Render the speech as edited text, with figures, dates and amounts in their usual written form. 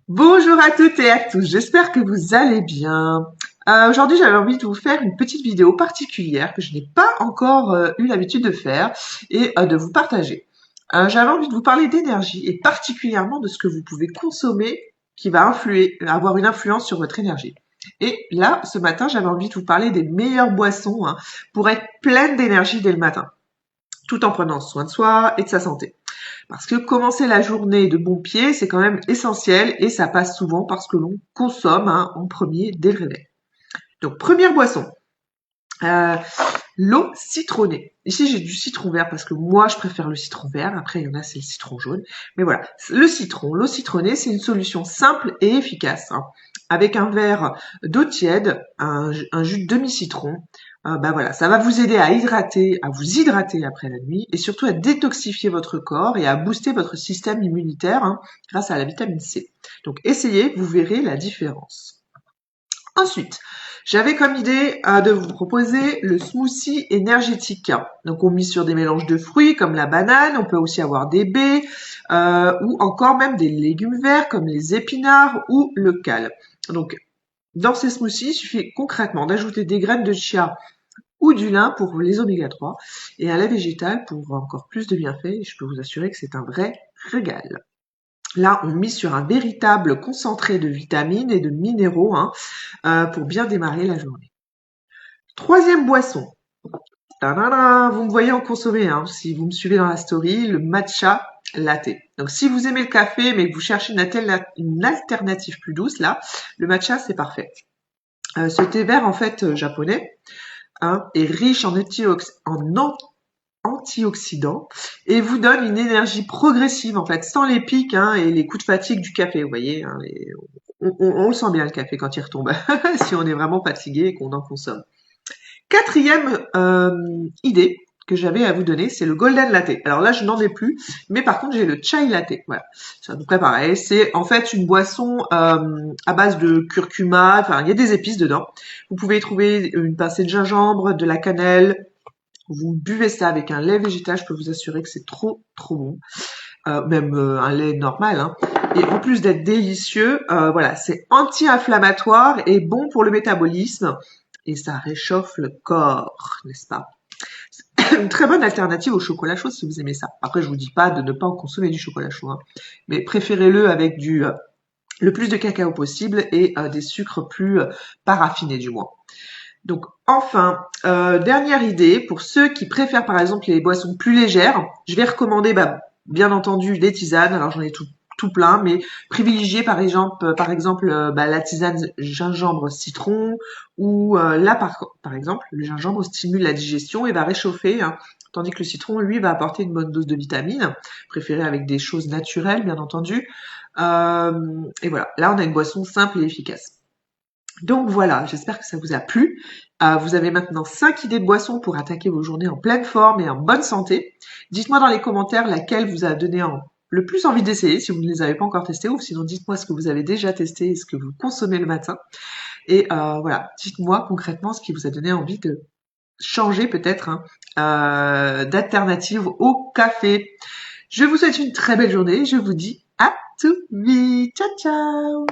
Bonjour à toutes et à tous, j'espère que vous allez bien. Aujourd'hui, j'avais envie de vous faire une petite vidéo particulière que je n'ai pas encore eu l'habitude de faire et de vous partager. J'avais envie de vous parler d'énergie et particulièrement de ce que vous pouvez consommer qui va avoir une influence sur votre énergie. Et là, ce matin, j'avais envie de vous parler des meilleures boissons pour être pleine d'énergie dès le matin, tout en prenant soin de soi et de sa santé. Parce que commencer la journée de bon pied, c'est quand même essentiel et ça passe souvent parce que l'on consomme en premier dès le réveil. Donc première boisson, euh, l'eau citronnée. Ici j'ai du citron vert parce que moi je préfère le citron vert. Après il y en a c'est le citron jaune. Mais voilà, le citron, l'eau citronnée, c'est une solution simple et efficace. Avec un verre d'eau tiède, un jus de demi-citron, bah voilà, ça va vous aider à vous hydrater après la nuit et surtout à détoxifier votre corps et à booster votre système immunitaire grâce à la vitamine C. Donc essayez, vous verrez la différence. Ensuite, j'avais comme idée de vous proposer le smoothie énergétique. Donc on mise sur des mélanges de fruits comme la banane, on peut aussi avoir des baies ou encore même des légumes verts comme les épinards ou le cal. Donc dans ces smoothies, il suffit concrètement d'ajouter des graines de chia ou du lin pour les oméga 3 et un lait végétal pour encore plus de bienfaits. Et je peux vous assurer que c'est un vrai régal. Là, on mise sur un véritable concentré de vitamines et de minéraux pour bien démarrer la journée. Troisième boisson. Tadadam, vous me voyez en consommer, si vous me suivez dans la story, le matcha latte. Donc si vous aimez le café mais que vous cherchez une alternative plus douce, là, le matcha c'est parfait. Ce thé vert en fait japonais est riche en antioxydants et vous donne une énergie progressive en fait, sans les pics et les coups de fatigue du café. Vous voyez, on le sent bien le café quand il retombe, si on est vraiment fatigué et qu'on en consomme. Quatrième idée que j'avais à vous donner, c'est le golden latte. Alors là, je n'en ai plus, mais par contre, j'ai le chai latte. Voilà, c'est à peu près pareil. C'est en fait une boisson à base de curcuma. Enfin, il y a des épices dedans. Vous pouvez y trouver une pincée de gingembre, de la cannelle. Vous buvez ça avec un lait végétal. Je peux vous assurer que c'est trop trop bon. Même un lait normal. Et en plus d'être délicieux, voilà, c'est anti-inflammatoire et bon pour le métabolisme. Et ça réchauffe le corps, n'est-ce pas? Une très bonne alternative au chocolat chaud si vous aimez ça. Après, je vous dis pas de ne pas en consommer du chocolat chaud, mais préférez-le avec le plus de cacao possible et des sucres plus pas raffinés du moins. Donc enfin, dernière idée, pour ceux qui préfèrent par exemple les boissons plus légères, je vais recommander bien entendu les tisanes. Alors j'en ai tout plein, mais privilégiez par exemple la tisane gingembre citron ou là par exemple le gingembre stimule la digestion et va réchauffer, tandis que le citron lui va apporter une bonne dose de vitamines, préféré avec des choses naturelles bien entendu. Et voilà, là on a une boisson simple et efficace. Donc voilà, j'espère que ça vous a plu. Vous avez maintenant 5 idées de boissons pour attaquer vos journées en pleine forme et en bonne santé. Dites-moi dans les commentaires laquelle vous a donné le plus envie d'essayer si vous ne les avez pas encore testées, ou sinon dites-moi ce que vous avez déjà testé et ce que vous consommez le matin. Et voilà, dites-moi concrètement ce qui vous a donné envie de changer peut-être d'alternative au café. Je vous souhaite une très belle journée. Je vous dis à tout vite. Ciao ciao.